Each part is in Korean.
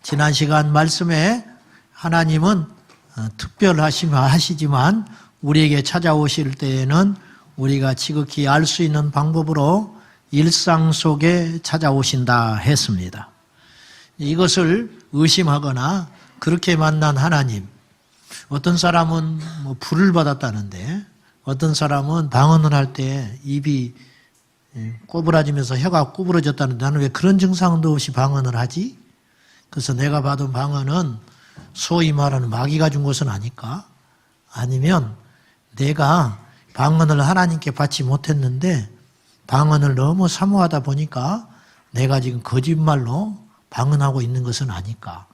지난 시간 말씀에 하나님은 특별하시지만 우리에게 찾아오실 때에는 우리가 지극히 알 수 있는 방법으로 일상 속에 찾아오신다 했습니다. 이것을 의심하거나 그렇게 만난 하나님, 어떤 사람은 불을 받았다는데 어떤 사람은 방언을 할 때 입이 꼬부라지면서 혀가 구부러졌다는데 나는 왜 그런 증상도 없이 방언을 하지? 그래서 내가 받은 방언은 소위 말하는 마귀가 준 것은 아닐까? 아니면 내가 방언을 하나님께 받지 못했는데 방언을 너무 사모하다 보니까 내가 지금 거짓말로 방언하고 있는 것은 아닐까?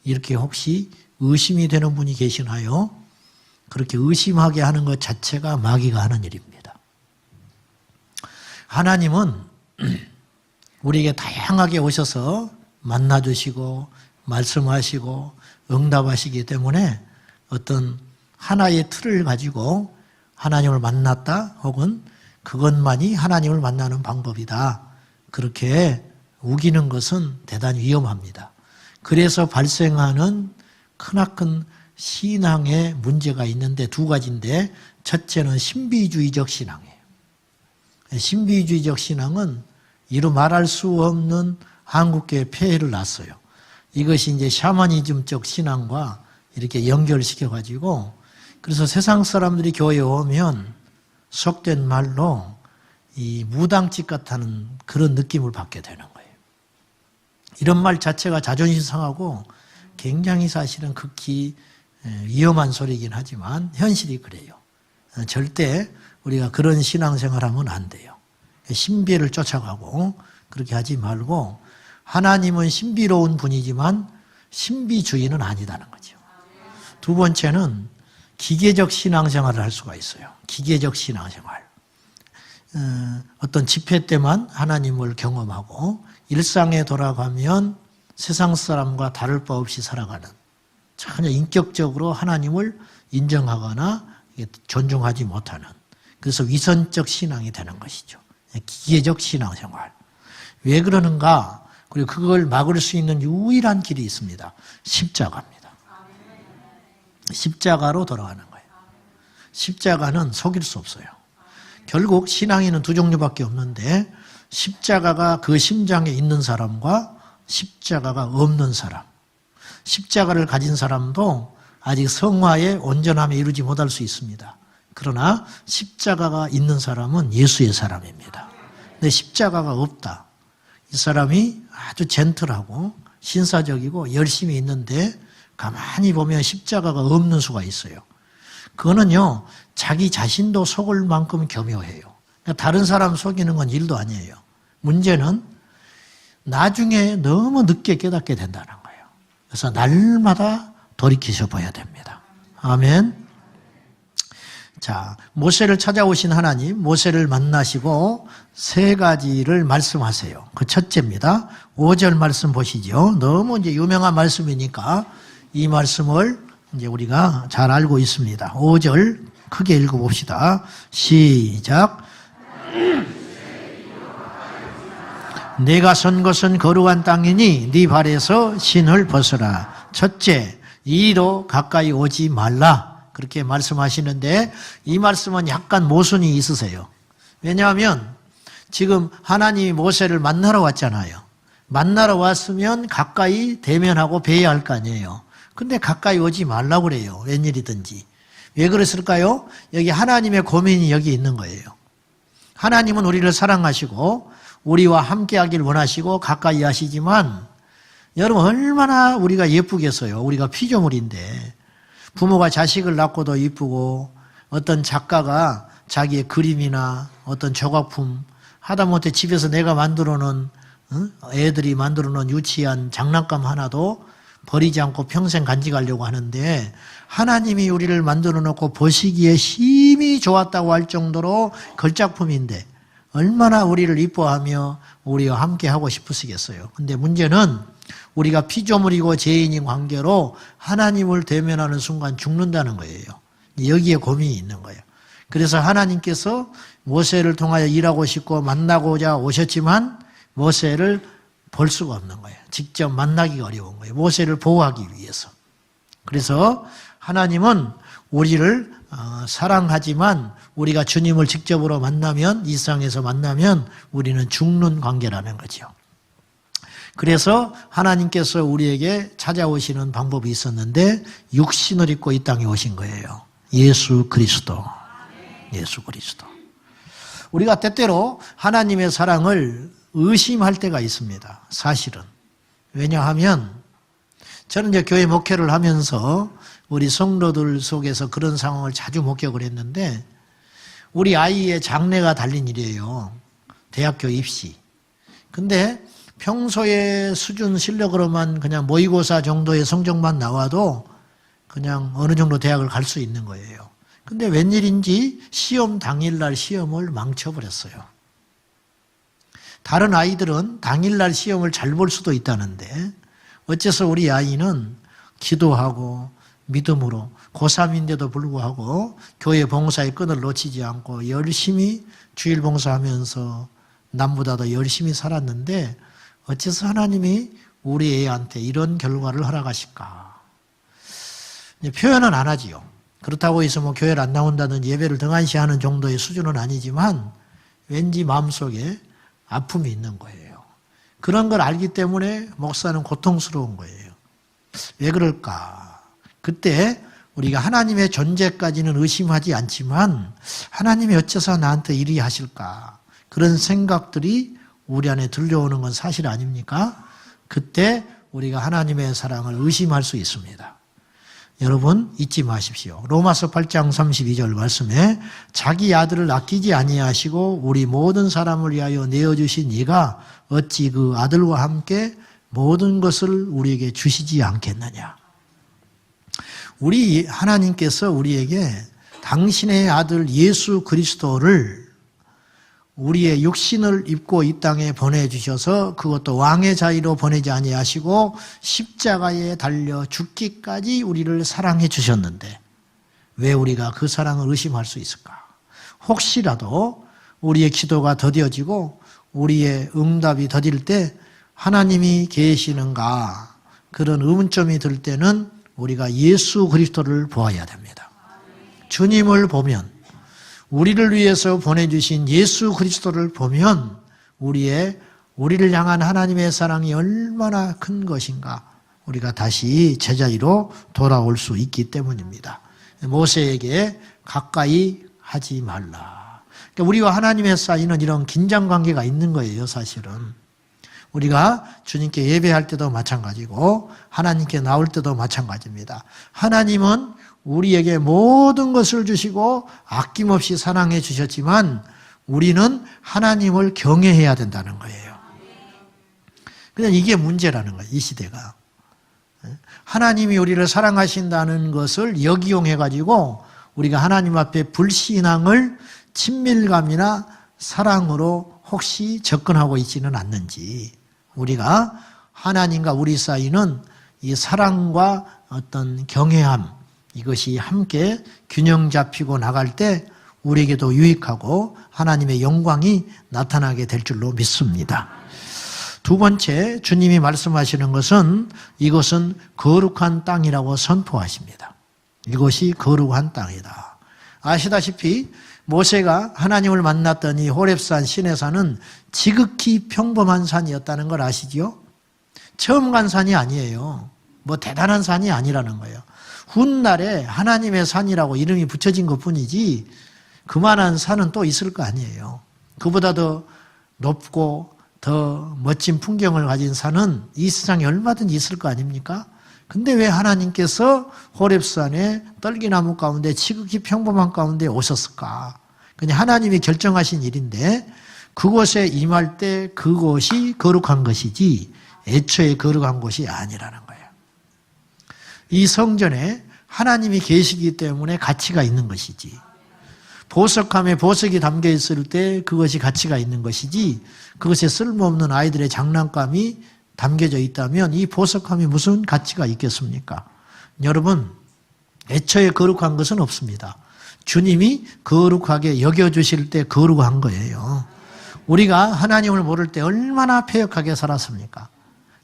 이렇게 혹시 의심이 되는 분이 계시나요? 그렇게 의심하게 하는 것 자체가 마귀가 하는 일입니다. 하나님은 우리에게 다양하게 오셔서 만나주시고 말씀하시고 응답하시기 때문에 어떤 하나의 틀을 가지고 하나님을 만났다 혹은 그것만이 하나님을 만나는 방법이다. 그렇게 우기는 것은 대단히 위험합니다. 그래서 발생하는 크나큰 신앙의 문제가 있는데 두 가지인데 첫째는 신비주의적 신앙이에요. 신비주의적 신앙은 이루 말할 수 없는 한국계의 폐해를 낳았어요. 이것이 이제 샤머니즘적 신앙과 이렇게 연결시켜가지고 그래서 세상 사람들이 교회에 오면 속된 말로 이 무당집 같다는 그런 느낌을 받게 되는 거예요. 이런 말 자체가 자존심 상하고 굉장히 사실은 극히 위험한 소리이긴 하지만 현실이 그래요. 절대 우리가 그런 신앙생활하면 안 돼요. 신비를 쫓아가고 그렇게 하지 말고 하나님은 신비로운 분이지만 신비주의는 아니다는 거죠. 두 번째는 기계적 신앙생활을 할 수가 있어요. 기계적 신앙생활. 어떤 집회 때만 하나님을 경험하고 일상에 돌아가면 세상 사람과 다를 바 없이 살아가는 전혀 인격적으로 하나님을 인정하거나 존중하지 못하는 그래서 위선적 신앙이 되는 것이죠. 기계적 신앙생활. 왜 그러는가? 그리고 그걸 막을 수 있는 유일한 길이 있습니다. 십자가입니다. 십자가로 돌아가는 거예요. 십자가는 속일 수 없어요. 결국 신앙에는 두 종류밖에 없는데 십자가가 그 심장에 있는 사람과 십자가가 없는 사람. 십자가를 가진 사람도 아직 성화의 온전함에 이루지 못할 수 있습니다. 그러나 십자가가 있는 사람은 예수의 사람입니다. 근데 십자가가 없다. 이 사람이 아주 젠틀하고 신사적이고 열심히 있는데 가만히 보면 십자가가 없는 수가 있어요. 그거는요, 자기 자신도 속을 만큼 교묘해요. 다른 사람 속이는 건 일도 아니에요. 문제는 나중에 너무 늦게 깨닫게 된다는 거예요. 그래서 날마다 돌이키셔 봐야 됩니다. 아멘. 자, 모세를 찾아오신 하나님, 모세를 만나시고 세 가지를 말씀하세요. 그 첫째입니다. 5절 말씀 보시죠. 너무 이제 유명한 말씀이니까 이 말씀을 이제 우리가 잘 알고 있습니다. 5절 크게 읽어봅시다. 시작. 내가 선 것은 거룩한 땅이니 네 발에서 신을 벗어라. 첫째, 이리로 가까이 오지 말라. 그렇게 말씀하시는데 이 말씀은 약간 모순이 있으세요. 왜냐하면 지금 하나님이 모세를 만나러 왔잖아요. 만나러 왔으면 가까이 대면하고 뵈야 할 거 아니에요. 근데 가까이 오지 말라고 그래요. 웬일이든지. 왜 그랬을까요? 여기 하나님의 고민이 여기 있는 거예요. 하나님은 우리를 사랑하시고 우리와 함께하길 원하시고 가까이 하시지만 여러분 얼마나 우리가 예쁘겠어요. 우리가 피조물인데 부모가 자식을 낳고도 이쁘고 어떤 작가가 자기의 그림이나 어떤 조각품 하다못해 집에서 내가 만들어 놓은 애들이 만들어 놓은 유치한 장난감 하나도 버리지 않고 평생 간직하려고 하는데 하나님이 우리를 만들어 놓고 보시기에 심히 좋았다고 할 정도로 걸작품인데 얼마나 우리를 이뻐하며 우리와 함께 하고 싶으시겠어요. 근데 문제는 우리가 피조물이고 죄인인 관계로 하나님을 대면하는 순간 죽는다는 거예요. 여기에 고민이 있는 거예요. 그래서 하나님께서 모세를 통하여 일하고 싶고 만나고자 오셨지만 모세를 볼 수가 없는 거예요. 직접 만나기가 어려운 거예요. 모세를 보호하기 위해서. 그래서 하나님은 우리를 사랑하지만 우리가 주님을 직접으로 만나면, 이 세상에서 만나면 우리는 죽는 관계라는 거죠. 그래서 하나님께서 우리에게 찾아오시는 방법이 있었는데 육신을 입고 이 땅에 오신 거예요. 예수 그리스도. 예수 그리스도. 우리가 때때로 하나님의 사랑을 의심할 때가 있습니다. 사실은. 왜냐하면 저는 이제 교회 목회를 하면서 우리 성도들 속에서 그런 상황을 자주 목격을 했는데, 우리 아이의 장래가 달린 일이에요. 대학교 입시. 근데 평소에 수준 실력으로만 그냥 모의고사 정도의 성적만 나와도 그냥 어느 정도 대학을 갈 수 있는 거예요. 근데 웬일인지 시험 당일날 시험을 망쳐버렸어요. 다른 아이들은 당일날 시험을 잘 볼 수도 있다는데 어째서 우리 아이는 기도하고 믿음으로 고3인데도 불구하고 교회 봉사의 끈을 놓치지 않고 열심히 주일 봉사하면서 남보다 더 열심히 살았는데 어째서 하나님이 우리 애한테 이런 결과를 허락하실까? 표현은 안 하지요. 그렇다고 해서 뭐 교회를 안 나온다는, 예배를 등한시하는 정도의 수준은 아니지만 왠지 마음속에 아픔이 있는 거예요. 그런 걸 알기 때문에 목사는 고통스러운 거예요. 왜 그럴까? 그때 우리가 하나님의 존재까지는 의심하지 않지만 하나님이 어째서 나한테 이리 하실까? 그런 생각들이 우리 안에 들려오는 건 사실 아닙니까? 그때 우리가 하나님의 사랑을 의심할 수 있습니다. 여러분 잊지 마십시오. 로마서 8장 32절 말씀에 자기 아들을 아끼지 아니하시고 우리 모든 사람을 위하여 내어주신 이가 어찌 그 아들과 함께 모든 것을 우리에게 주시지 않겠느냐. 우리 하나님께서 우리에게 당신의 아들 예수 그리스도를 우리의 육신을 입고 이 땅에 보내주셔서 그것도 왕의 자의로 보내지 아니하시고 십자가에 달려 죽기까지 우리를 사랑해 주셨는데 왜 우리가 그 사랑을 의심할 수 있을까? 혹시라도 우리의 기도가 더뎌지고 우리의 응답이 더딜 때 하나님이 계시는가 그런 의문점이 들 때는 우리가 예수 그리스도를 보아야 됩니다. 주님을 보면, 우리를 위해서 보내주신 예수 그리스도를 보면 우리를 향한 하나님의 사랑이 얼마나 큰 것인가 우리가 다시 제자리로 돌아올 수 있기 때문입니다. 모세에게 가까이 하지 말라. 그러니까 우리와 하나님의 사이는 이런 긴장관계가 있는 거예요. 사실은 우리가 주님께 예배할 때도 마찬가지고 하나님께 나올 때도 마찬가지입니다. 하나님은 우리에게 모든 것을 주시고 아낌없이 사랑해 주셨지만 우리는 하나님을 경외해야 된다는 거예요. 그냥 이게 문제라는 거예요. 이 시대가. 하나님이 우리를 사랑하신다는 것을 역이용해가지고 우리가 하나님 앞에 불신앙을 친밀감이나 사랑으로 혹시 접근하고 있지는 않는지, 우리가 하나님과 우리 사이는 이 사랑과 어떤 경외함, 이것이 함께 균형 잡히고 나갈 때 우리에게도 유익하고 하나님의 영광이 나타나게 될 줄로 믿습니다. 두 번째, 주님이 말씀하시는 것은 이것은 거룩한 땅이라고 선포하십니다. 이것이 거룩한 땅이다. 아시다시피 모세가 하나님을 만났더니 호렙산 시내산은 지극히 평범한 산이었다는 걸 아시지요? 처음 간 산이 아니에요. 뭐 대단한 산이 아니라는 거예요. 훗날에 하나님의 산이라고 이름이 붙여진 것뿐이지 그만한 산은 또 있을 거 아니에요. 그보다 더 높고 더 멋진 풍경을 가진 산은 이 세상에 얼마든지 있을 거 아닙니까? 근데 왜 하나님께서 호렙산에 떨기나무 가운데 지극히 평범한 가운데 오셨을까? 그냥 하나님이 결정하신 일인데 그곳에 임할 때 그곳이 거룩한 것이지 애초에 거룩한 곳이 아니라는 거예요. 이 성전에 하나님이 계시기 때문에 가치가 있는 것이지, 보석함에 보석이 담겨 있을 때 그것이 가치가 있는 것이지, 그것에 쓸모없는 아이들의 장난감이 담겨져 있다면 이 보석함이 무슨 가치가 있겠습니까? 여러분, 애초에 거룩한 것은 없습니다. 주님이 거룩하게 여겨주실 때 거룩한 거예요. 우리가 하나님을 모를 때 얼마나 패역하게 살았습니까?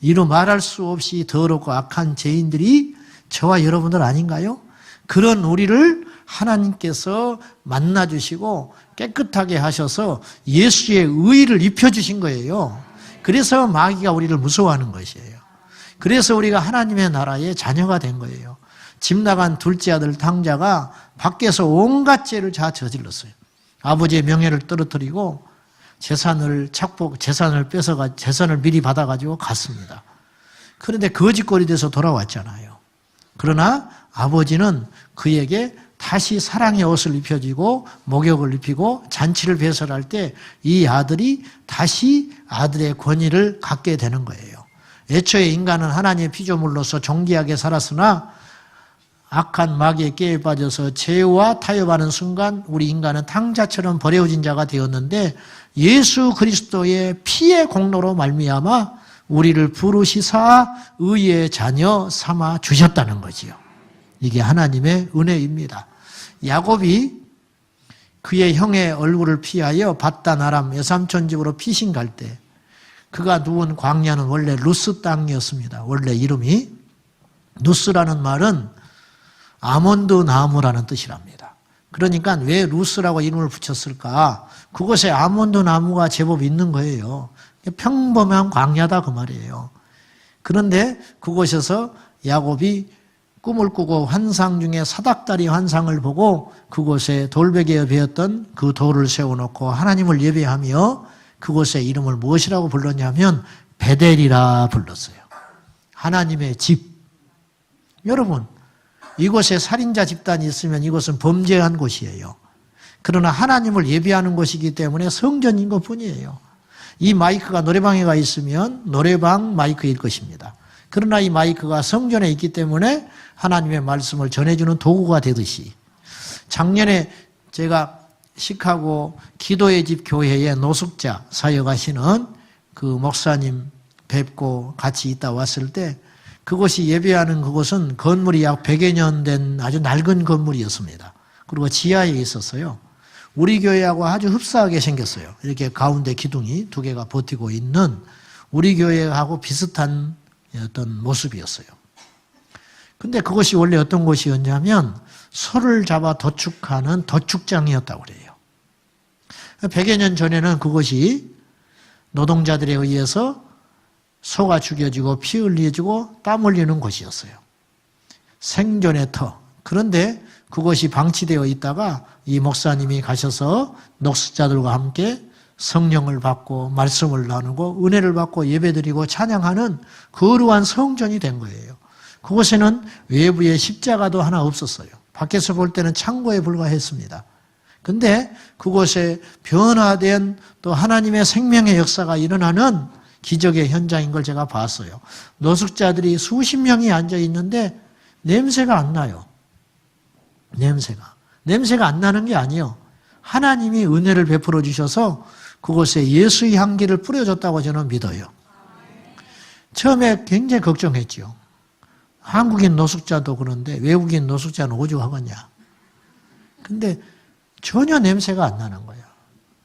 이루 말할 수 없이 더럽고 악한 죄인들이 저와 여러분들 아닌가요? 그런 우리를 하나님께서 만나주시고 깨끗하게 하셔서 예수의 의의를 입혀주신 거예요. 그래서 마귀가 우리를 무서워하는 것이에요. 그래서 우리가 하나님의 나라의 자녀가 된 거예요. 집 나간 둘째 아들 탕자가 밖에서 온갖 죄를 다 저질렀어요. 아버지의 명예를 떨어뜨리고 재산을 뺏어가 재산을 미리 받아가지고 갔습니다. 그런데 거짓골이 돼서 돌아왔잖아요. 그러나 아버지는 그에게 다시 사랑의 옷을 입혀주고 목욕을 입히고 잔치를 배설할 때 이 아들이 다시 아들의 권위를 갖게 되는 거예요. 애초에 인간은 하나님의 피조물로서 존귀하게 살았으나 악한 마귀의 깨에 빠져서 죄와 타협하는 순간 우리 인간은 탕자처럼 버려진 자가 되었는데 예수 그리스도의 피의 공로로 말미암아 우리를 부르시사 의의 자녀 삼아 주셨다는 거지요. 이게 하나님의 은혜입니다. 야곱이 그의 형의 얼굴을 피하여 밧단 아람 여삼촌 집으로 피신 갈 때 그가 누운 광야는 원래 루스 땅이었습니다. 원래 이름이 루스라는 말은 아몬드 나무라는 뜻이랍니다. 그러니까 왜 루스라고 이름을 붙였을까? 그곳에 아몬드 나무가 제법 있는 거예요. 평범한 광야다 그 말이에요. 그런데 그곳에서 야곱이 꿈을 꾸고 환상 중에 사닥다리 환상을 보고 그곳에 돌베개에 베었던 그 돌을 세워놓고 하나님을 예배하며 그곳의 이름을 무엇이라고 불렀냐면 베델이라 불렀어요. 하나님의 집. 여러분, 이곳에 살인자 집단이 있으면 이곳은 범죄한 곳이에요. 그러나 하나님을 예배하는 곳이기 때문에 성전인 것뿐이에요. 이 마이크가 노래방에 가 있으면 노래방 마이크일 것입니다. 그러나 이 마이크가 성전에 있기 때문에 하나님의 말씀을 전해주는 도구가 되듯이 작년에 제가 시카고 기도의 집 교회에 노숙자 사역하시는 그 목사님 뵙고 같이 있다 왔을 때 그곳이 예배하는 그곳은 건물이 약 100여 년 된 아주 낡은 건물이었습니다. 그리고 지하에 있었어요. 우리 교회하고 아주 흡사하게 생겼어요. 이렇게 가운데 기둥이 2개가 버티고 있는 우리 교회하고 비슷한 어떤 모습이었어요. 근데 그것이 원래 어떤 곳이었냐면 소를 잡아 도축하는 도축장이었다고 그래요. 100여 년 전에는 그것이 노동자들에 의해서 소가 죽여지고 피 흘려지고 땀 흘리는 곳이었어요. 생존의 터. 그런데 그것이 방치되어 있다가 이 목사님이 가셔서 녹수자들과 함께 성령을 받고 말씀을 나누고 은혜를 받고 예배드리고 찬양하는 거룩한 성전이 된 거예요. 그곳에는 외부에 십자가도 하나 없었어요. 밖에서 볼 때는 창고에 불과했습니다. 근데 그곳에 변화된 또 하나님의 생명의 역사가 일어나는 기적의 현장인 걸 제가 봤어요. 노숙자들이 수십 명이 앉아 있는데 냄새가 안 나요. 냄새가 안 나는 게 아니에요. 하나님이 은혜를 베풀어 주셔서 그곳에 예수의 향기를 뿌려줬다고 저는 믿어요. 처음에 굉장히 걱정했죠. 한국인 노숙자도 그런데 외국인 노숙자는 오죽하겠냐. 근데 전혀 냄새가 안 나는 거예요.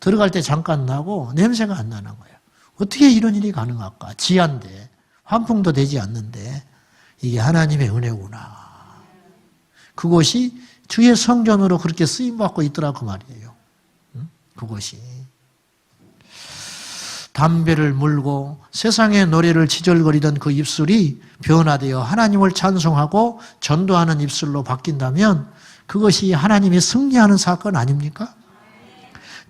들어갈 때 잠깐 나고 냄새가 안 나는 거예요. 어떻게 이런 일이 가능할까? 지하인데 환풍도 되지 않는데 이게 하나님의 은혜구나. 그곳이 주의 성전으로 그렇게 쓰임받고 있더라고 말이에요. 그곳이. 담배를 물고 세상의 노래를 지절거리던 그 입술이 변화되어 하나님을 찬송하고 전도하는 입술로 바뀐다면 그것이 하나님이 승리하는 사건 아닙니까?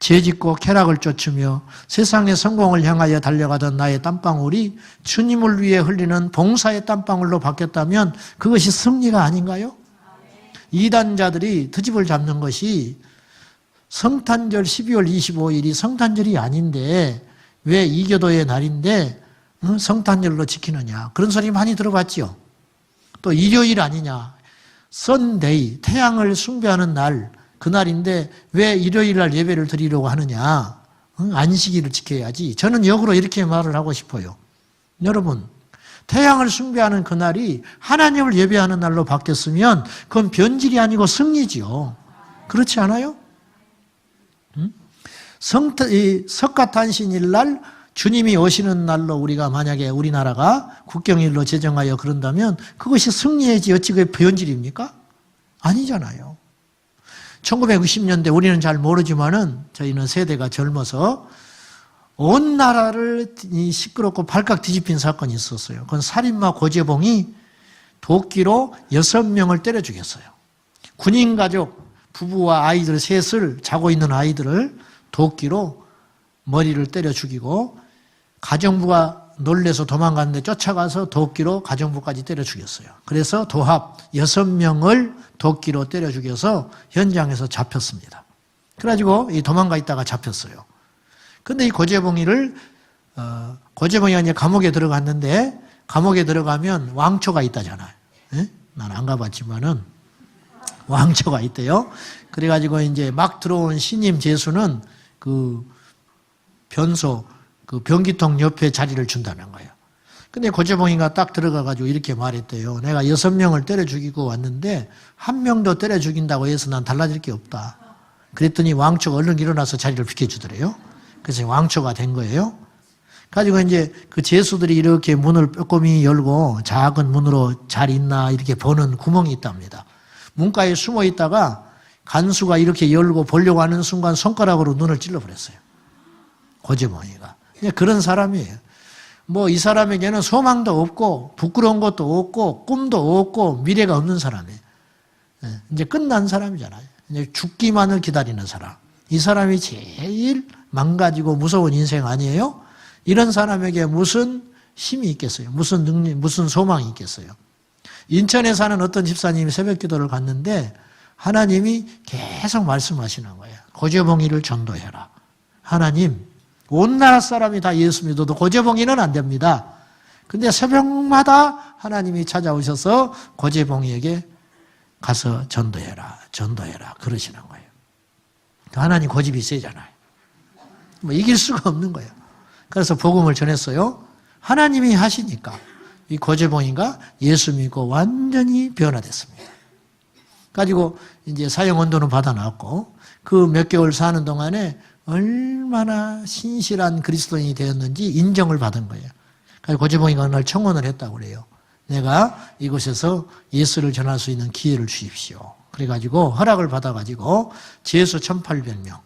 죄짓고 쾌락을 쫓으며 세상의 성공을 향하여 달려가던 나의 땀방울이 주님을 위해 흘리는 봉사의 땀방울로 바뀌었다면 그것이 승리가 아닌가요? 이단자들이 트집을 잡는 것이 성탄절 12월 25일이 성탄절이 아닌데 왜 이교도의 날인데 성탄절로 지키느냐. 그런 소리 많이 들어봤죠. 또 일요일 아니냐. 선데이, 태양을 숭배하는 날, 그날인데 왜 일요일 날 예배를 드리려고 하느냐. 안식일을 지켜야지. 저는 역으로 이렇게 말을 하고 싶어요. 여러분, 태양을 숭배하는 그날이 하나님을 예배하는 날로 바뀌었으면 그건 변질이 아니고 승리지요. 그렇지 않아요? 석가탄신일 날 주님이 오시는 날로 우리가 만약에 우리나라가 국경일로 제정하여 그런다면 그것이 승리이지 어찌 그게 변질입니까? 아니잖아요. 1990년대 우리는 잘 모르지만은 저희는 세대가 젊어서 온 나라를 시끄럽고 발칵 뒤집힌 사건이 있었어요. 그건 살인마 고재봉이 도끼로 6명을 때려 죽였어요. 군인 가족, 부부와 아이들 셋을 자고 있는 아이들을 도끼로 머리를 때려 죽이고 가정부가 놀래서 도망갔는데 쫓아가서 도끼로 가정부까지 때려 죽였어요. 그래서 도합 6명을 도끼로 때려 죽여서 현장에서 잡혔습니다. 그래가지고 도망가 있다가 잡혔어요. 근데 이 고재봉이가 이제 감옥에 들어갔는데 감옥에 들어가면 왕초가 있다잖아요. 난 안 가봤지만은 왕초가 있대요. 그래가지고 이제 막 들어온 신임 제수는 그 변기통 옆에 자리를 준다는 거예요. 근데 고재봉이가 딱 들어가가지고 이렇게 말했대요. 내가 6명을 때려 죽이고 왔는데 1명도 때려 죽인다고 해서 난 달라질 게 없다. 그랬더니 왕초가 얼른 일어나서 자리를 비켜주더래요. 그래서 왕초가 된 거예요. 가지고 이제 그 제수들이 이렇게 문을 빼꼼히 열고 작은 문으로 잘 있나 이렇게 보는 구멍이 있답니다. 문가에 숨어 있다가 간수가 이렇게 열고 보려고 하는 순간 손가락으로 눈을 찔러버렸어요. 고재봉이가. 그런 사람이에요. 뭐 이 사람에게는 소망도 없고 부끄러운 것도 없고 꿈도 없고 미래가 없는 사람이에요. 이제 끝난 사람이잖아요. 이제 죽기만을 기다리는 사람. 이 사람이 제일 망가지고 무서운 인생 아니에요? 이런 사람에게 무슨 힘이 있겠어요? 무슨 능력, 무슨 소망이 있겠어요? 인천에 사는 어떤 집사님이 새벽 기도를 갔는데 하나님이 계속 말씀하시는 거예요. 고재봉이를 전도해라. 하나님, 온 나라 사람이 다 예수 믿어도 고재봉이는 안 됩니다. 근데 새벽마다 하나님이 찾아오셔서 고재봉이에게 가서 전도해라, 전도해라 그러시는 거예요. 하나님 고집이 세잖아요. 뭐 이길 수가 없는 거예요. 그래서 복음을 전했어요. 하나님이 하시니까 이 고재봉이가 예수 믿고 완전히 변화됐습니다. 가지고 이제 사형 언도는 받아놨고 그 몇 개월 사는 동안에 얼마나 신실한 그리스도인이 되었는지 인정을 받은 거예요. 그래서 고재봉이가 어느 날 청원을 했다고 그래요. 내가 이곳에서 예수를 전할 수 있는 기회를 주십시오. 그래가지고 허락을 받아가지고 제수 1800명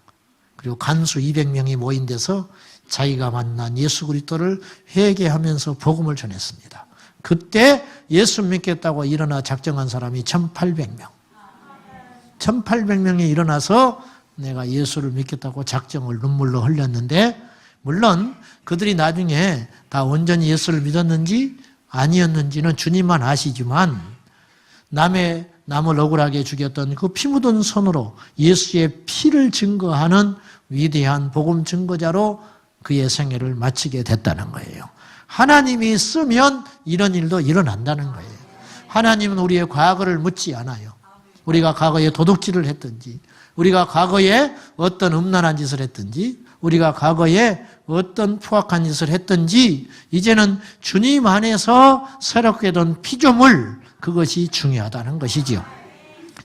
그리고 간수 200명이 모인 데서 자기가 만난 예수 그리스도를 회개하면서 복음을 전했습니다. 그때 예수 믿겠다고 일어나 작정한 사람이 1800명. 1800명이 일어나서 내가 예수를 믿겠다고 작정을 눈물로 흘렸는데 물론 그들이 나중에 다 온전히 예수를 믿었는지 아니었는지는 주님만 아시지만 남을 억울하게 죽였던 그 피 묻은 손으로 예수의 피를 증거하는 위대한 복음 증거자로 그의 생애를 마치게 됐다는 거예요. 하나님이 쓰면 이런 일도 일어난다는 거예요. 하나님은 우리의 과거를 묻지 않아요. 우리가 과거에 도둑질을 했든지 우리가 과거에 어떤 음란한 짓을 했든지 우리가 과거에 어떤 포악한 짓을 했든지 이제는 주님 안에서 새롭게 된 피조물 그것이 중요하다는 것이지요.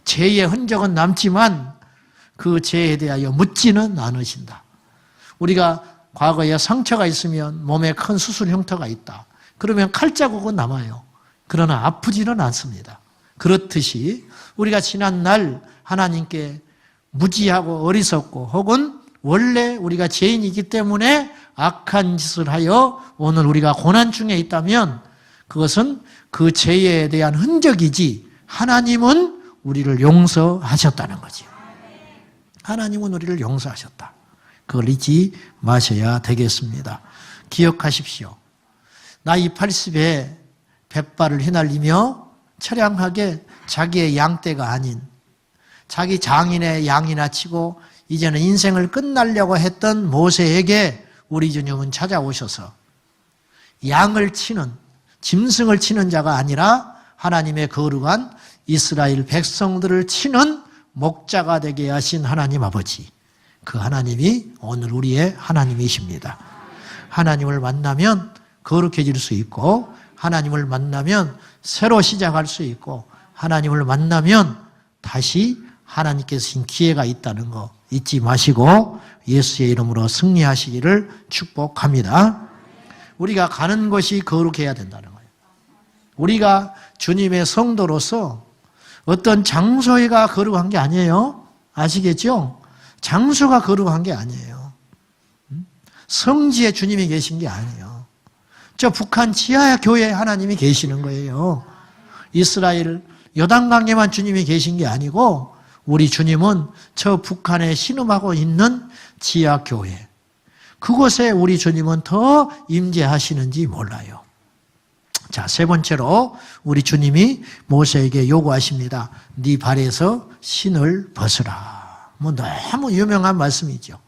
죄의 흔적은 남지만 그 죄에 대하여 묻지는 않으신다. 우리가 과거에 상처가 있으면 몸에 큰 수술 흉터가 있다. 그러면 칼자국은 남아요. 그러나 아프지는 않습니다. 그렇듯이 우리가 지난날 하나님께 무지하고 어리석고 혹은 원래 우리가 죄인이기 때문에 악한 짓을 하여 오늘 우리가 고난 중에 있다면 그것은 그 죄에 대한 흔적이지 하나님은 우리를 용서하셨다는 거지. 하나님은 우리를 용서하셨다. 그걸 잊지 마셔야 되겠습니다. 기억하십시오. 나이 80에 백발을 휘날리며 처량하게 자기의 양떼가 아닌 자기 장인의 양이나 치고 이제는 인생을 끝내려고 했던 모세에게 우리 주님은 찾아오셔서 양을 치는 짐승을 치는 자가 아니라 하나님의 거룩한 이스라엘 백성들을 치는 목자가 되게 하신 하나님 아버지, 그 하나님이 오늘 우리의 하나님이십니다. 하나님을 만나면 거룩해질 수 있고 하나님을 만나면 새로 시작할 수 있고 하나님을 만나면 다시 하나님께서 주신 기회가 있다는 거 잊지 마시고 예수의 이름으로 승리하시기를 축복합니다. 우리가 가는 것이 거룩해야 된다는 거예요. 우리가 주님의 성도로서 어떤 장소가 거룩한 게 아니에요. 아시겠죠? 장소가 거룩한 게 아니에요. 성지에 주님이 계신 게 아니에요. 저 북한 지하 교회에 하나님이 계시는 거예요. 이스라엘 요단강에만 주님이 계신 게 아니고 우리 주님은 저 북한에 신음하고 있는 지하 교회, 그곳에 우리 주님은 더 임재하시는지 몰라요. 자, 세 번째로 우리 주님이 모세에게 요구하십니다. 네 발에서 신을 벗으라. 뭐 너무 유명한 말씀이죠.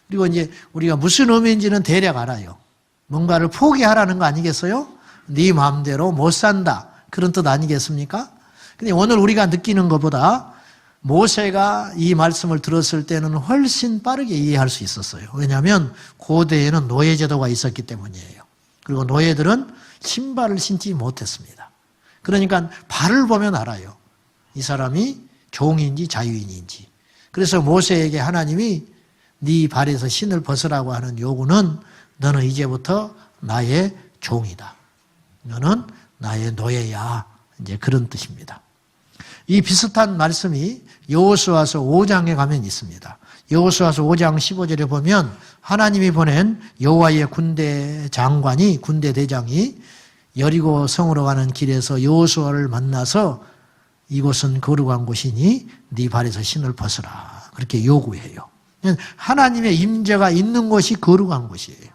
그리고 이제 우리가 무슨 의미인지는 대략 알아요. 뭔가를 포기하라는 거 아니겠어요? 네 마음대로 못 산다, 그런 뜻 아니겠습니까? 근데 오늘 우리가 느끼는 것보다 모세가 이 말씀을 들었을 때는 훨씬 빠르게 이해할 수 있었어요. 왜냐하면 고대에는 노예제도가 있었기 때문이에요. 그리고 노예들은 신발을 신지 못했습니다. 그러니까 발을 보면 알아요. 이 사람이 종인지 자유인인지. 그래서 모세에게 하나님이 네 발에서 신을 벗으라고 하는 요구는 너는 이제부터 나의 종이다. 너는 나의 노예야. 이제 그런 뜻입니다. 이 비슷한 말씀이 여호수아서 5장에 가면 있습니다. 여호수아서 5장 15절에 보면 하나님이 보낸 여호와의 군대 장관이, 군대 대장이 여리고 성으로 가는 길에서 여호수아를 만나서 이곳은 거룩한 곳이니 네 발에서 신을 벗으라, 그렇게 요구해요. 하나님의 임재가 있는 곳이 거룩한 곳이에요.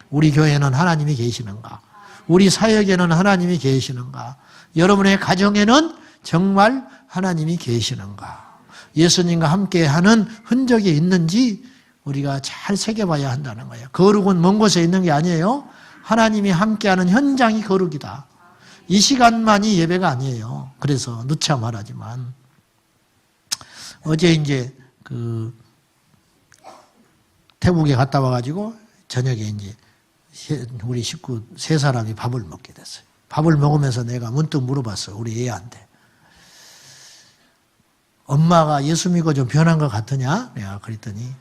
우리 교회는 하나님이 계시는가? 우리 사역에는 하나님이 계시는가? 여러분의 가정에는 정말 하나님이 계시는가? 예수님과 함께하는 흔적이 있는지 우리가 잘 새겨봐야 한다는 거예요. 거룩은 먼 곳에 있는 게 아니에요. 하나님이 함께하는 현장이 거룩이다. 이 시간만이 예배가 아니에요. 그래서 누차 말하지만 어제 이제 태국에 갔다 와가지고 저녁에 이제 우리 식구 세 사람이 밥을 먹게 됐어요. 밥을 먹으면서 내가 문득 물어봤어요. 우리 애한테. 엄마가 예수 믿고 좀 변한 것 같으냐? 내가 그랬더니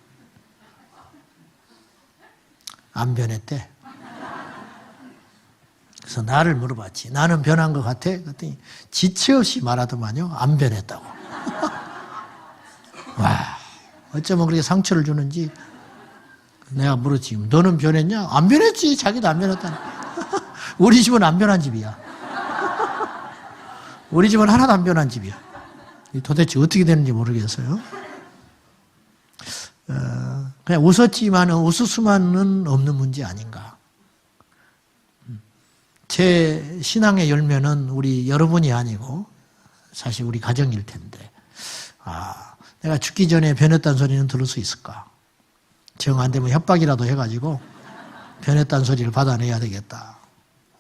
안 변했대. 그래서 나를 물어봤지. 나는 변한 것 같아? 그랬더니 지체 없이 말하더만요. 안 변했다고. 와, 어쩌면 그렇게 상처를 주는지. 내가 물었지. 너는 변했냐? 안 변했지. 자기도 안 변했다. 우리 집은 안 변한 집이야. 우리 집은 하나도 안 변한 집이야. 도대체 어떻게 되는지 모르겠어요. 그냥 웃었지만 웃을 수만은 없는 문제 아닌가. 제 신앙의 열매는 우리 여러분이 아니고 사실 우리 가정일 텐데, 내가 죽기 전에 변했다는 소리는 들을 수 있을까? 정 안 되면 협박이라도 해가지고 변했다는 소리를 받아내야 되겠다.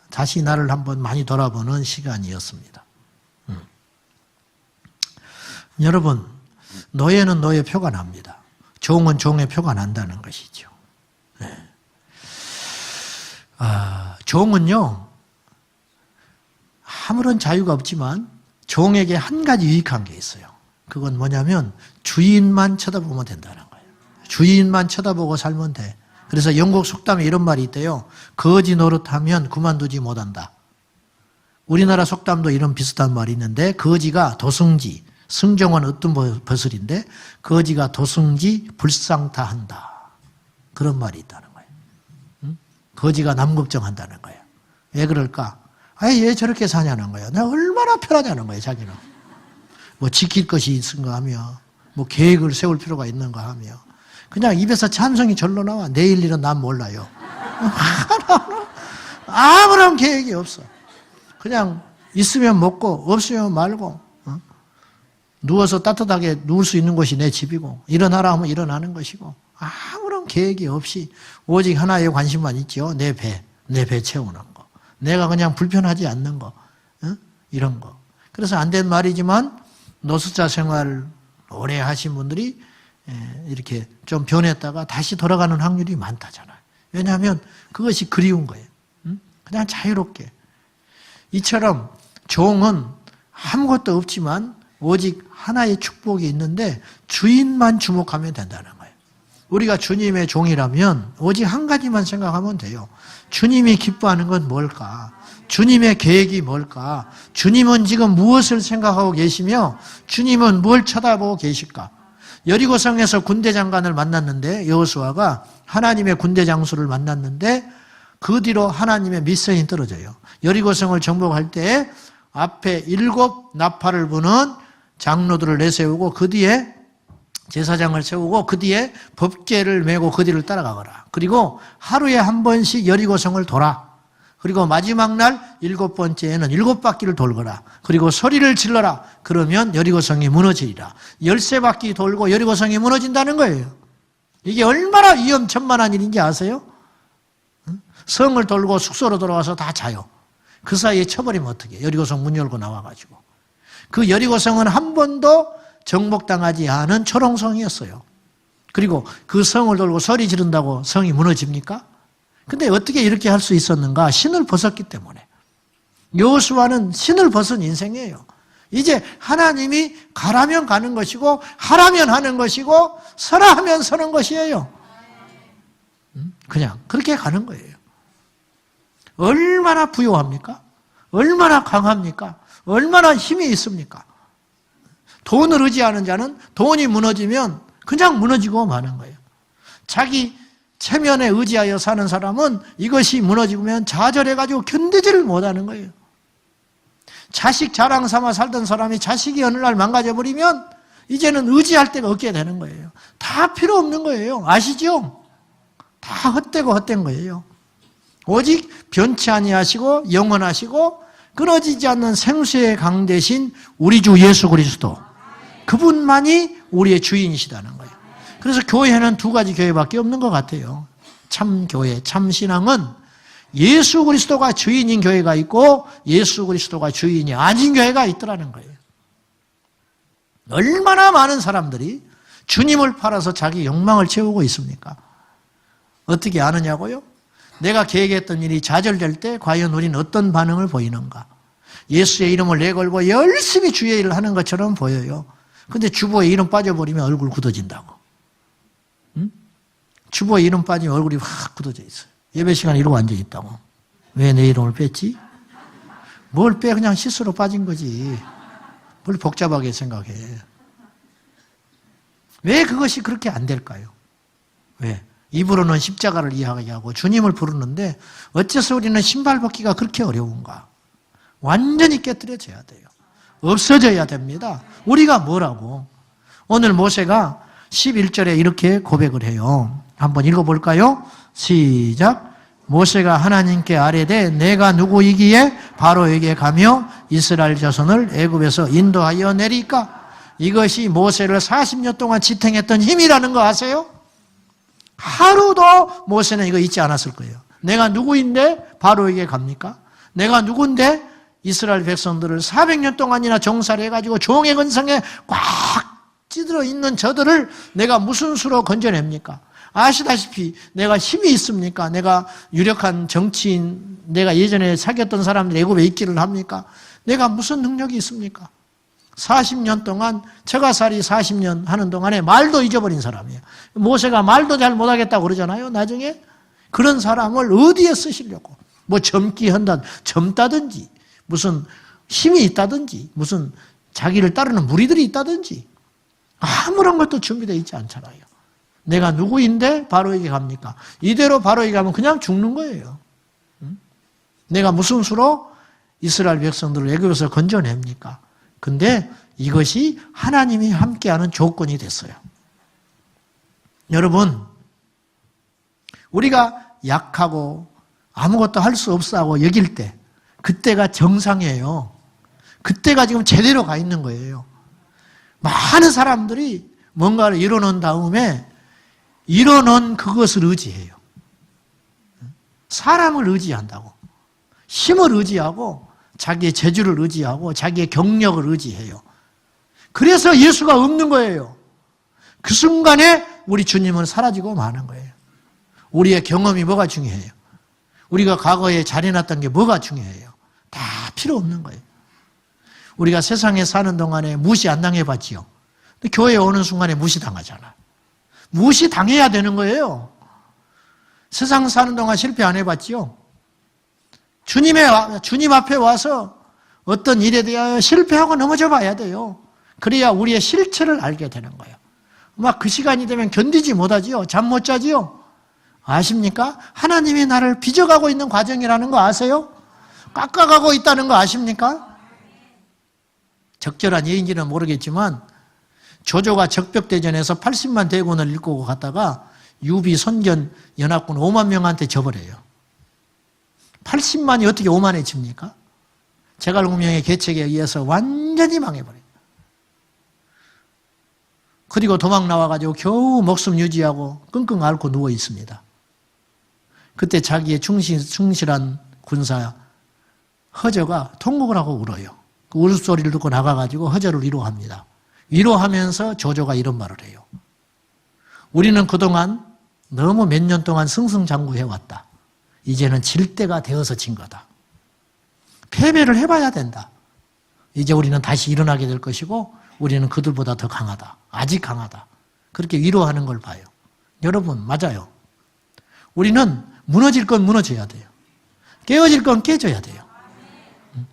다시 나를 한번 많이 돌아보는 시간이었습니다. 여러분, 노예는 노예 표가 납니다. 종은 종의 표가 난다는 것이죠. 네. 종은요, 아무런 자유가 없지만 종에게 한 가지 유익한 게 있어요. 그건 뭐냐면 주인만 쳐다보면 된다는 거예요. 주인만 쳐다보고 살면 돼. 그래서 영국 속담에 이런 말이 있대요. 거지 노릇하면 그만두지 못한다. 우리나라 속담도 이런 비슷한 말이 있는데, 거지가 도승지, 승정은 어떤 버슬인데 거지가 도승지 불상타한다. 그런 말이 있다는 거예요. 응? 거지가 남 걱정한다는 거예요. 왜 그럴까? 왜 저렇게 사냐는 거예요. 내가 얼마나 편하냐는 거예요, 자기는. 뭐 지킬 것이 있은가 하며, 뭐 계획을 세울 필요가 있는가 하며, 그냥 입에서 찬성이 절로 나와. 내일 일은 난 몰라요. 아무런 계획이 없어. 그냥 있으면 먹고 없으면 말고, 누워서 따뜻하게 누울 수 있는 곳이 내 집이고, 일어나라 하면 일어나는 것이고, 아무런 계획이 없이 오직 하나의 관심만 있죠. 내 배 채우는 거. 내가 그냥 불편하지 않는 거, 이런 거. 그래서 안 된 말이지만 노숙자 생활 오래 하신 분들이 이렇게 좀 변했다가 다시 돌아가는 확률이 많다잖아요. 왜냐하면 그것이 그리운 거예요. 그냥 자유롭게. 이처럼 종은 아무것도 없지만 오직 하나의 축복이 있는데 주인만 주목하면 된다는 거예요. 우리가 주님의 종이라면 오직 한 가지만 생각하면 돼요. 주님이 기뻐하는 건 뭘까? 주님의 계획이 뭘까? 주님은 지금 무엇을 생각하고 계시며 주님은 뭘 쳐다보고 계실까? 여리고성에서 군대 장관을 만났는데 여호수아가 하나님의 군대 장수를 만났는데 그 뒤로 하나님의 미션이 떨어져요. 여리고성을 정복할 때 앞에 7 나팔을 부는 장로들을 내세우고 그 뒤에 제사장을 세우고 그 뒤에 법궤를 메고 그 뒤를 따라가거라. 그리고 하루에 한 번씩 여리고성을 돌아. 그리고 마지막 날 7번째에는 7바퀴를 돌거라. 그리고 소리를 질러라. 그러면 여리고성이 무너지리라. 13바퀴 돌고 여리고성이 무너진다는 거예요. 이게 얼마나 위험천만한 일인지 아세요? 성을 돌고 숙소로 돌아와서 다 자요. 그 사이에 쳐버리면 어떡해. 여리고성 문 열고 나와가지고. 그 여리고성은 한 번도 정복당하지 않은 초롱성이었어요. 그리고 그 성을 돌고 소리 지른다고 성이 무너집니까? 근데 어떻게 이렇게 할 수 있었는가? 신을 벗었기 때문에. 여호수아는 신을 벗은 인생이에요. 이제 하나님이 가라면 가는 것이고 하라면 하는 것이고 서라 하면 서는 것이에요. 그냥 그렇게 가는 거예요. 얼마나 부유합니까? 얼마나 강합니까? 얼마나 힘이 있습니까? 돈을 의지하는 자는 돈이 무너지면 그냥 무너지고 마는 거예요. 자기 체면에 의지하여 사는 사람은 이것이 무너지면 좌절해가지고 견디지를 못하는 거예요. 자식 자랑 삼아 살던 사람이 자식이 어느 날 망가져버리면 이제는 의지할 데가 없게 되는 거예요. 다 필요 없는 거예요. 아시죠? 다 헛되고 헛된 거예요. 오직 변치 아니하시고 영원하시고 끊어지지 않는 생수의 강 대신 우리 주 예수 그리스도, 그분만이 우리의 주인이시다는 거예요. 그래서 교회는 2가지 교회밖에 없는 것 같아요. 참 교회, 참 신앙은 예수 그리스도가 주인인 교회가 있고 예수 그리스도가 주인이 아닌 교회가 있더라는 거예요. 얼마나 많은 사람들이 주님을 팔아서 자기 욕망을 채우고 있습니까? 어떻게 아느냐고요? 내가 계획했던 일이 좌절될 때 과연 우리는 어떤 반응을 보이는가? 예수의 이름을 내걸고 열심히 주의 일을 하는 것처럼 보여요. 근데 주보에 이름 빠져버리면 얼굴 굳어진다고. 응? 주보에 이름 빠지면 얼굴이 확 굳어져 있어요. 예배 시간에 이러고 앉아있다고. 왜 내 이름을 뺐지? 뭘 빼? 그냥 실수로 빠진 거지. 뭘 복잡하게 생각해. 왜 그것이 그렇게 안 될까요? 왜? 입으로는 십자가를 이야기하고 주님을 부르는데 어째서 우리는 신발 벗기가 그렇게 어려운가? 완전히 깨뜨려져야 돼요. 없어져야 됩니다. 우리가 뭐라고? 오늘 모세가 11절에 이렇게 고백을 해요. 한번 읽어볼까요? 시작. 모세가 하나님께 아뢰되 내가 누구이기에 바로에게 가며 이스라엘 자손을 애굽에서 인도하여 내리까? 이것이 모세를 40년 동안 지탱했던 힘이라는 거 아세요? 하루도 모세는 이거 잊지 않았을 거예요. 내가 누구인데 바로에게 갑니까? 내가 누군데 이스라엘 백성들을 400년 동안이나 정사를 해가지고 종의 근성에 꽉 찌들어 있는 저들을 내가 무슨 수로 건져냅니까? 아시다시피 내가 힘이 있습니까? 내가 유력한 정치인, 내가 예전에 사귀었던 사람들이 애굽에 있기를 합니까? 내가 무슨 능력이 있습니까? 40년 동안 처가살이 40년 하는 동안에 말도 잊어버린 사람이에요. 모세가 말도 잘 못하겠다고 그러잖아요. 나중에 그런 사람을 어디에 쓰시려고? 뭐 젊다든지 무슨 힘이 있다든지 무슨 자기를 따르는 무리들이 있다든지 아무런 것도 준비되어 있지 않잖아요. 내가 누구인데 바로에게 갑니까? 이대로 바로에게 가면 그냥 죽는 거예요. 내가 무슨 수로 이스라엘 백성들을 애굽에서 건져냅니까? 근데 이것이 하나님이 함께하는 조건이 됐어요. 여러분, 우리가 약하고 아무것도 할 수 없어 하고 여길 때 그때가 정상이에요. 그때가 지금 제대로 가 있는 거예요. 많은 사람들이 뭔가를 이뤄놓은 다음에 이뤄놓은 그것을 의지해요. 사람을 의지한다고. 힘을 의지하고 자기의 재주를 의지하고 자기의 경력을 의지해요. 그래서 예수가 없는 거예요. 그 순간에 우리 주님은 사라지고 마는 거예요. 우리의 경험이 뭐가 중요해요? 우리가 과거에 잘해놨던 게 뭐가 중요해요? 다 필요 없는 거예요. 우리가 세상에 사는 동안에 무시 안 당해봤지요. 근데 교회에 오는 순간에 무시당하잖아. 무시당해야 되는 거예요. 세상 사는 동안 실패 안 해봤지요. 주님 앞에 와서 어떤 일에 대하여 실패하고 넘어져 봐야 돼요. 그래야 우리의 실체를 알게 되는 거예요. 막 그 시간이 되면 견디지 못하지요. 잠 못 자지요. 아십니까? 하나님이 나를 빚어가고 있는 과정이라는 거 아세요? 깎아가고 있다는 거 아십니까? 적절한 예인지는 모르겠지만 조조가 적벽대전에서 80만 대군을 일구고 갔다가 유비 선견 연합군 5만 명한테 져버려요. 80만이 어떻게 5만에 집니까? 제갈공명의 계책에 의해서 완전히 망해버려요. 그리고 도망 나와가지고 겨우 목숨 유지하고 끙끙 앓고 누워 있습니다. 그때 자기의 충실한 군사 허저가 통곡을 하고 울어요. 그 울소리를 듣고 나가가지고 허저를 위로합니다. 위로하면서 조조가 이런 말을 해요. 우리는 그동안 너무 몇 년 동안 승승장구해왔다. 이제는 질 때가 되어서 진 거다. 패배를 해봐야 된다. 이제 우리는 다시 일어나게 될 것이고 우리는 그들보다 더 강하다. 아직 강하다. 그렇게 위로하는 걸 봐요. 여러분 맞아요. 우리는 무너질 건 무너져야 돼요. 깨어질 건 깨져야 돼요.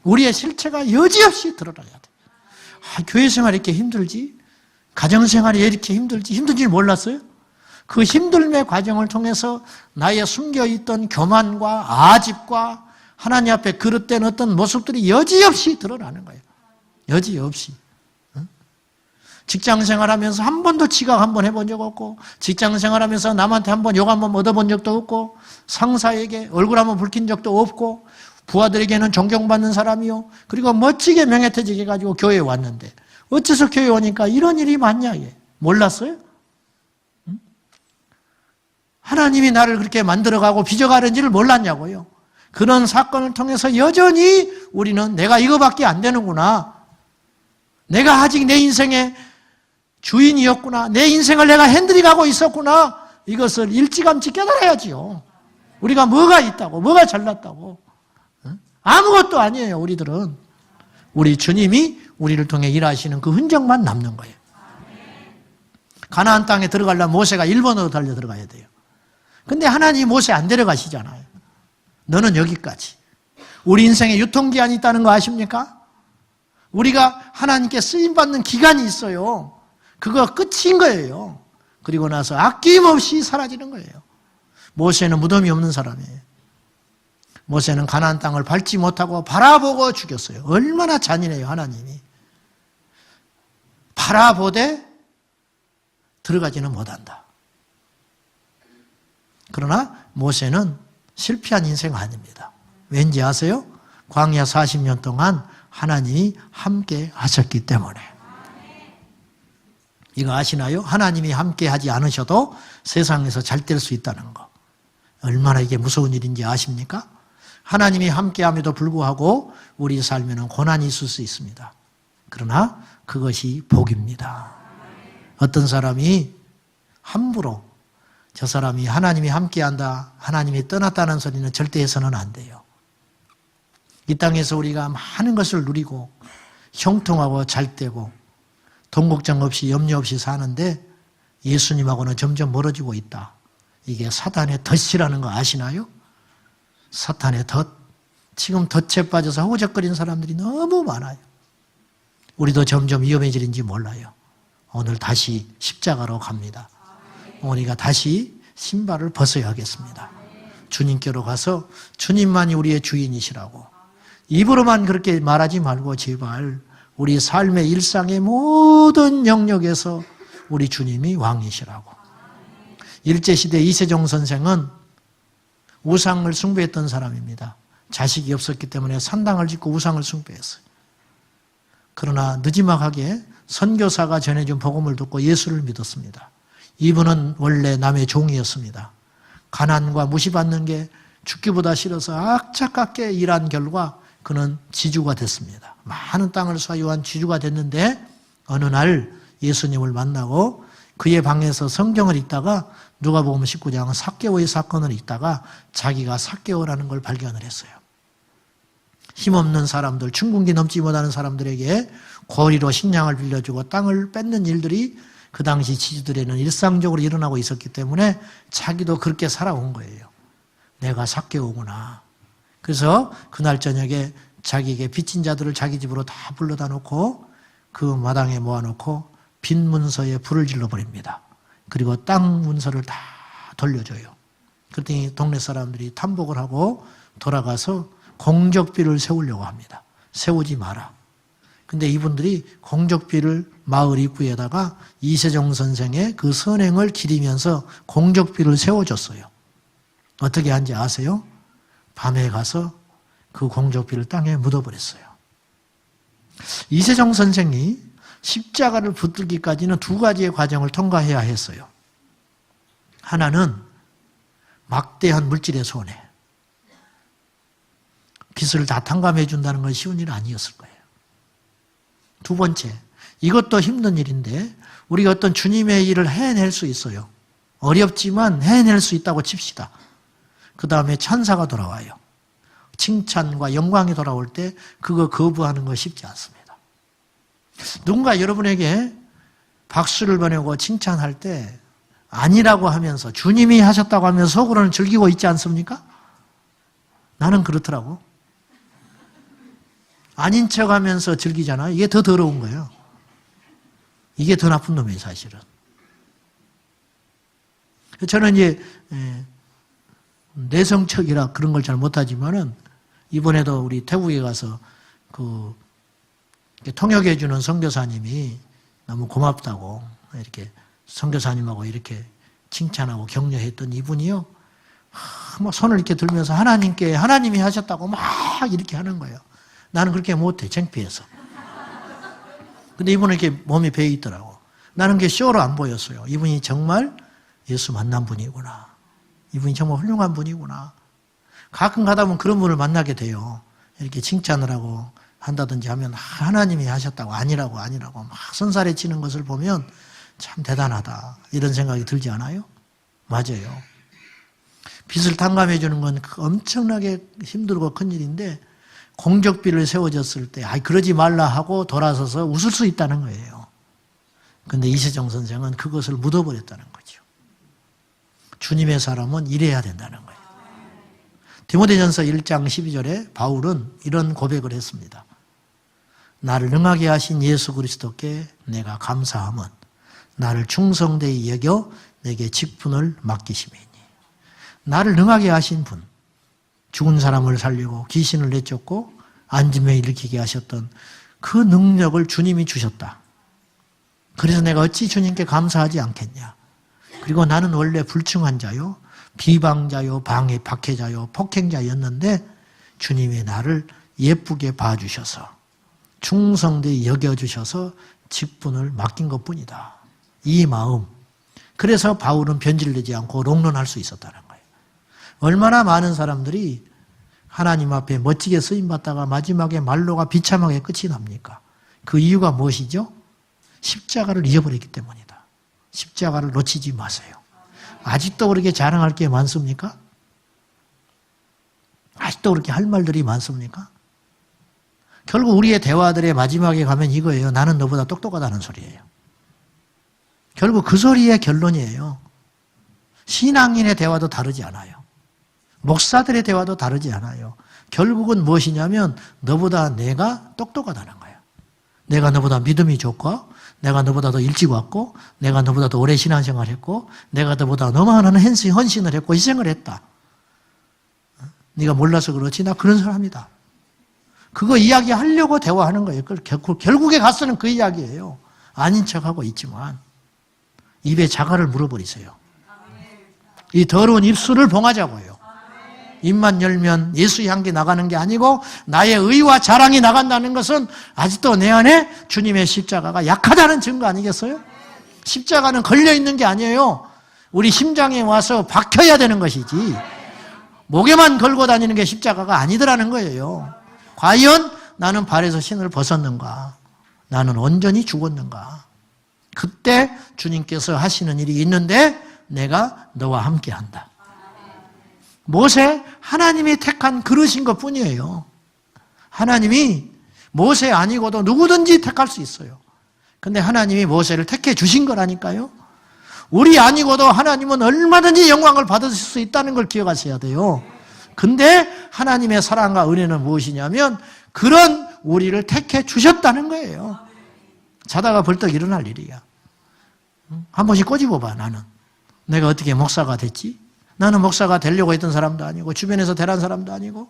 우리의 실체가 여지없이 드러나야 돼요. 교회 생활이 이렇게 힘들지? 가정생활이 이렇게 힘들지? 힘든 줄 몰랐어요? 그 힘듦의 과정을 통해서 나의 숨겨있던 교만과 아집과 하나님 앞에 그릇된 어떤 모습들이 여지없이 드러나는 거예요. 여지없이. 직장생활하면서 한 번도 지각 한 번 해본 적 없고, 직장생활하면서 남한테 한 번 욕 한 번 얻어본 적도 없고, 상사에게 얼굴 한 번 붉힌 적도 없고, 부하들에게는 존경받는 사람이요. 그리고 멋지게 명예퇴직 해가지고 교회에 왔는데 어째서 교회에 오니까 이런 일이 많냐? 몰랐어요? 하나님이 나를 그렇게 만들어가고 빚어가는지를 몰랐냐고요. 그런 사건을 통해서 여전히 우리는 내가 이거밖에 안 되는구나. 내가 아직 내 인생의 주인이었구나. 내 인생을 내가 핸들링하고 있었구나. 이것을 일찌감치 깨달아야지요. 우리가 뭐가 있다고, 뭐가 잘났다고. 아무것도 아니에요, 우리들은. 우리 주님이 우리를 통해 일하시는 그 흔적만 남는 거예요. 가나안 땅에 들어가려면 모세가 일본으로 달려 들어가야 돼요. 근데 하나님이 모세 안 데려가시잖아요. 너는 여기까지. 우리 인생에 유통기한이 있다는 거 아십니까? 우리가 하나님께 쓰임받는 기간이 있어요. 그거 끝인 거예요. 그리고 나서 아낌없이 사라지는 거예요. 모세는 무덤이 없는 사람이에요. 모세는 가나안 땅을 밟지 못하고 바라보고 죽였어요. 얼마나 잔인해요, 하나님이. 바라보되 들어가지는 못한다. 그러나 모세는 실패한 인생 아닙니다. 왠지 아세요? 광야 40년 동안 하나님이 함께 하셨기 때문에. 이거 아시나요? 하나님이 함께 하지 않으셔도 세상에서 잘 될 수 있다는 거. 얼마나 이게 무서운 일인지 아십니까? 하나님이 함께함에도 불구하고 우리 삶에는 고난이 있을 수 있습니다. 그러나 그것이 복입니다. 어떤 사람이 함부로 저 사람이 하나님이 함께한다, 하나님이 떠났다는 소리는 절대 해서는 안 돼요. 이 땅에서 우리가 많은 것을 누리고 형통하고 잘되고 돈 걱정 없이 염려 없이 사는데 예수님하고는 점점 멀어지고 있다. 이게 사탄의 덫이라는 거 아시나요? 사탄의 덫. 지금 덫에 빠져서 허우적거리는 사람들이 너무 많아요. 우리도 점점 위험해지는지 몰라요. 오늘 다시 십자가로 갑니다. 우리가 다시 신발을 벗어야 하겠습니다. 주님께로 가서 주님만이 우리의 주인이시라고. 입으로만 그렇게 말하지 말고 제발 우리 삶의 일상의 모든 영역에서 우리 주님이 왕이시라고. 일제시대 이세종 선생은 우상을 숭배했던 사람입니다. 자식이 없었기 때문에 산당을 짓고 우상을 숭배했어요. 그러나 느지막하게 선교사가 전해준 복음을 듣고 예수를 믿었습니다. 이분은 원래 남의 종이었습니다. 가난과 무시받는 게 죽기보다 싫어서 악착같게 일한 결과 그는 지주가 됐습니다. 많은 땅을 소유한 지주가 됐는데 어느 날 예수님을 만나고 그의 방에서 성경을 읽다가 누가복음 19장 삭개오의 사건을 읽다가 자기가 삭개오라는 걸 발견을 했어요. 힘없는 사람들, 춘궁기 넘지 못하는 사람들에게 고리로 식량을 빌려주고 땅을 뺏는 일들이 그 당시 지주들에는 일상적으로 일어나고 있었기 때문에 자기도 그렇게 살아온 거예요. 내가 삭개오구나. 그래서 그날 저녁에 자기에게 빚진 자들을 자기 집으로 다 불러다 놓고 그 마당에 모아놓고 빈 문서에 불을 질러버립니다. 그리고 땅 문서를 다 돌려줘요. 그랬더니 동네 사람들이 탐복을 하고 돌아가서 공적비를 세우려고 합니다. 세우지 마라. 근데 이분들이 공적비를 마을 입구에다가 이세종 선생의 그 선행을 기리면서 공적비를 세워줬어요. 어떻게 한지 아세요? 밤에 가서 그 공적비를 땅에 묻어버렸어요. 이세종 선생이 십자가를 붙들기까지는 두 가지의 과정을 통과해야 했어요. 하나는 막대한 물질의 손해. 빚을 다 탕감해 준다는 건 쉬운 일은 아니었을 거예요. 두 번째, 이것도 힘든 일인데 우리가 어떤 주님의 일을 해낼 수 있어요. 어렵지만 해낼 수 있다고 칩시다. 그 다음에 천사가 돌아와요. 칭찬과 영광이 돌아올 때 그거 거부하는 거 쉽지 않습니다. 누군가 여러분에게 박수를 보내고 칭찬할 때 아니라고 하면서 주님이 하셨다고 하면서 속으로는 즐기고 있지 않습니까? 나는 그렇더라고. 아닌 척하면서 즐기잖아요. 이게 더 더러운 거예요. 이게 더 나쁜 놈이에요, 사실은. 저는 이제 내성척이라 그런 걸 잘 못하지만은 이번에도 우리 태국에 가서 그 통역해 주는 선교사님이 너무 고맙다고 이렇게 선교사님하고 이렇게 칭찬하고 격려했던 이분이요. 막 손을 이렇게 들면서 하나님께 하나님이 하셨다고 막 이렇게 하는 거예요. 나는 그렇게 못해, 창피해서. 근데 이분은 이렇게 몸이 배어 있더라고. 나는 그게 쇼로 안 보였어요. 이분이 정말 예수 만난 분이구나. 이분이 정말 훌륭한 분이구나. 가끔 가다 보면 그런 분을 만나게 돼요. 이렇게 칭찬을 하고 한다든지 하면 하나님이 하셨다고 아니라고 막 선살에 치는 것을 보면 참 대단하다. 이런 생각이 들지 않아요? 맞아요. 빚을 탕감해 주는 건 엄청나게 힘들고 큰 일인데 공적비를 세워졌을 때 그러지 말라 하고 돌아서서 웃을 수 있다는 거예요. 그런데 이세종 선생은 그것을 묻어버렸다는 거죠. 주님의 사람은 이래야 된다는 거예요. 디모데전서 1장 12절에 바울은 이런 고백을 했습니다. 나를 능하게 하신 예수 그리스도께 내가 감사함은 나를 충성되이 여겨 내게 직분을 맡기심이니. 나를 능하게 하신 분, 죽은 사람을 살리고 귀신을 내쫓고 안짐에 일으키게 하셨던 그 능력을 주님이 주셨다. 그래서 내가 어찌 주님께 감사하지 않겠냐. 그리고 나는 원래 불충한 자요, 비방자요, 박해자요, 폭행자였는데 주님이 나를 예쁘게 봐주셔서 충성되이 여겨주셔서 직분을 맡긴 것뿐이다. 이 마음. 그래서 바울은 변질되지 않고 롱런할 수 있었다는 거예요. 얼마나 많은 사람들이 하나님 앞에 멋지게 쓰임받다가 마지막에 말로가 비참하게 끝이 납니까? 그 이유가 무엇이죠? 십자가를 잊어버렸기 때문이다. 십자가를 놓치지 마세요. 아직도 그렇게 자랑할 게 많습니까? 아직도 그렇게 할 말들이 많습니까? 결국 우리의 대화들의 마지막에 가면 이거예요. 나는 너보다 똑똑하다는 소리예요. 결국 그 소리의 결론이에요. 신앙인의 대화도 다르지 않아요. 목사들의 대화도 다르지 않아요. 결국은 무엇이냐면 너보다 내가 똑똑하다는 거예요. 내가 너보다 믿음이 좋고 내가 너보다 더 일찍 왔고 내가 너보다 더 오래 신앙생활을 했고 내가 너보다 너무한 헌신을 했고 희생을 했다. 네가 몰라서 그렇지 나 그런 사람이다. 그거 이야기하려고 대화하는 거예요. 결국에 가서는 그 이야기예요. 아닌 척하고 있지만 입에 자갈을 물어버리세요. 이 더러운 입술을 봉하자고요. 입만 열면 예수 향기 나가는 게 아니고 나의 의와 자랑이 나간다는 것은 아직도 내 안에 주님의 십자가가 약하다는 증거 아니겠어요? 십자가는 걸려있는 게 아니에요. 우리 심장에 와서 박혀야 되는 것이지 목에만 걸고 다니는 게 십자가가 아니더라는 거예요. 과연 나는 발에서 신을 벗었는가? 나는 온전히 죽었는가? 그때 주님께서 하시는 일이 있는데 내가 너와 함께 한다. 모세 하나님이 택한 그릇인 것뿐이에요. 하나님이 모세 아니고도 누구든지 택할 수 있어요. 근데 하나님이 모세를 택해 주신 거라니까요. 우리 아니고도 하나님은 얼마든지 영광을 받으실 수 있다는 걸 기억하셔야 돼요. 근데 하나님의 사랑과 은혜는 무엇이냐면 그런 우리를 택해 주셨다는 거예요. 자다가 벌떡 일어날 일이야. 한 번씩 꼬집어봐. 나는 내가 어떻게 목사가 됐지? 나는 목사가 되려고 했던 사람도 아니고 주변에서 되란 사람도 아니고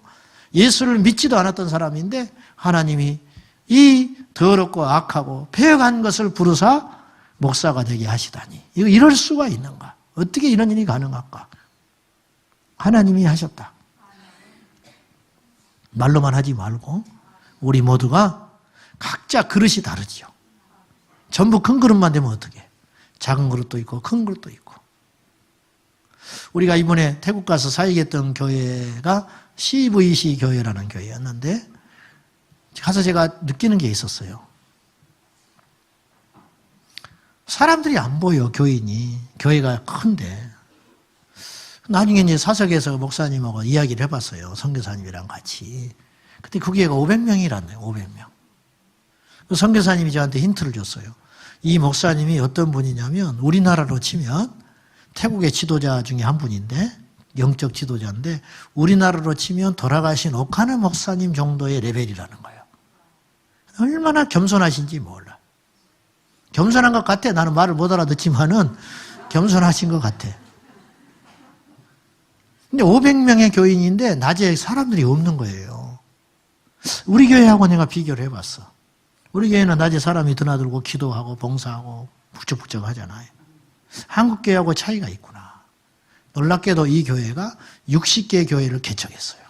예수를 믿지도 않았던 사람인데 하나님이 이 더럽고 악하고 폐역한 것을 부르사 목사가 되게 하시다니. 이거 이럴 수가 있는가? 어떻게 이런 일이 가능할까? 하나님이 하셨다. 말로만 하지 말고 우리 모두가 각자 그릇이 다르지요. 전부 큰 그릇만 되면 어떡해? 작은 그릇도 있고 큰 그릇도 있고. 우리가 이번에 태국 가서 사역했던 교회가 CVC 교회라는 교회였는데 가서 제가 느끼는 게 있었어요. 사람들이 안 보여, 교인이. 교회가 큰데. 나중에 이제 사석에서 목사님하고 이야기를 해봤어요. 선교사님이랑 같이. 근데 그 교회가 500명이란데요, 500명. 그 선교사님이 저한테 힌트를 줬어요. 이 목사님이 어떤 분이냐면 우리나라로 치면 태국의 지도자 중에 한 분인데 영적 지도자인데 우리나라로 치면 돌아가신 오카네 목사님 정도의 레벨이라는 거예요. 얼마나 겸손하신지 몰라. 겸손한 것 같아. 나는 말을 못 알아듣지만은 겸손하신 것 같아. 근데 500명의 교인인데 낮에 사람들이 없는 거예요. 우리 교회하고 내가 비교를 해봤어. 우리 교회는 낮에 사람이 드나들고 기도하고 봉사하고 북적북적 하잖아요. 한국 교회하고 차이가 있구나. 놀랍게도 이 교회가 60개 교회를 개척했어요.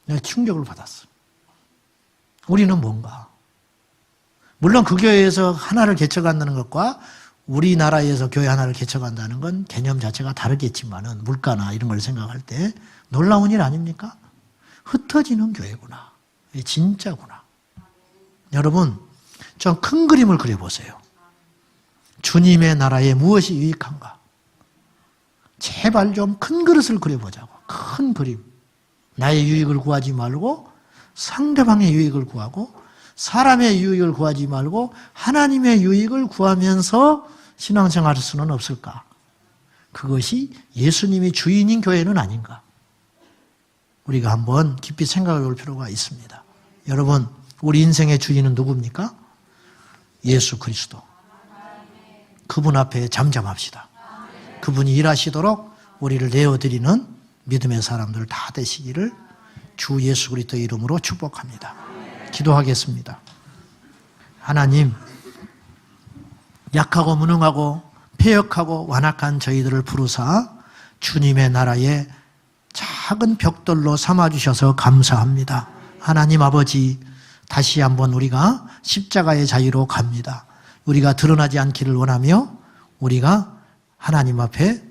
내가 충격을 받았어. 우리는 뭔가? 물론 그 교회에서 하나를 개척한다는 것과 우리나라에서 교회 하나를 개척한다는 건 개념 자체가 다르겠지만은 물가나 이런 걸 생각할 때 놀라운 일 아닙니까? 흩어지는 교회구나. 진짜구나. 여러분, 좀 큰 그림을 그려보세요. 주님의 나라에 무엇이 유익한가? 제발 좀 큰 그릇을 그려보자고. 큰 그림. 나의 유익을 구하지 말고 상대방의 유익을 구하고 사람의 유익을 구하지 말고 하나님의 유익을 구하면서 신앙생활할 수는 없을까? 그것이 예수님이 주인인 교회는 아닌가? 우리가 한번 깊이 생각해 볼 필요가 있습니다. 여러분, 우리 인생의 주인은 누굽니까? 예수 그리스도. 그분 앞에 잠잠합시다. 그분이 일하시도록 우리를 내어드리는 믿음의 사람들 다 되시기를 주 예수 그리스도의 이름으로 축복합니다. 기도하겠습니다. 하나님, 약하고 무능하고 패역하고 완악한 저희들을 부르사 주님의 나라에 작은 벽돌로 삼아주셔서 감사합니다. 하나님 아버지, 다시 한번 우리가 십자가의 자유로 갑니다. 우리가 드러나지 않기를 원하며 우리가 하나님 앞에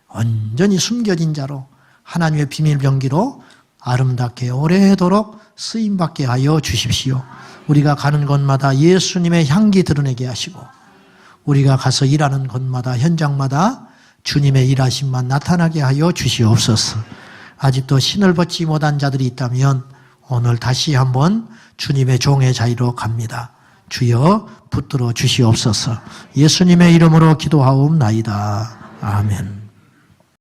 온전히 숨겨진 자로 하나님의 비밀 병기로 아름답게 오래도록 쓰임받게 하여 주십시오. 우리가 가는 곳마다 예수님의 향기 드러내게 하시고 우리가 가서 일하는 곳마다 현장마다 주님의 일하심만 나타나게 하여 주시옵소서. 아직도 신을 벗지 못한 자들이 있다면 오늘 다시 한번 주님의 종의 자리로 갑니다. 주여 붙들어 주시옵소서. 예수님의 이름으로 기도하옵나이다. 아멘.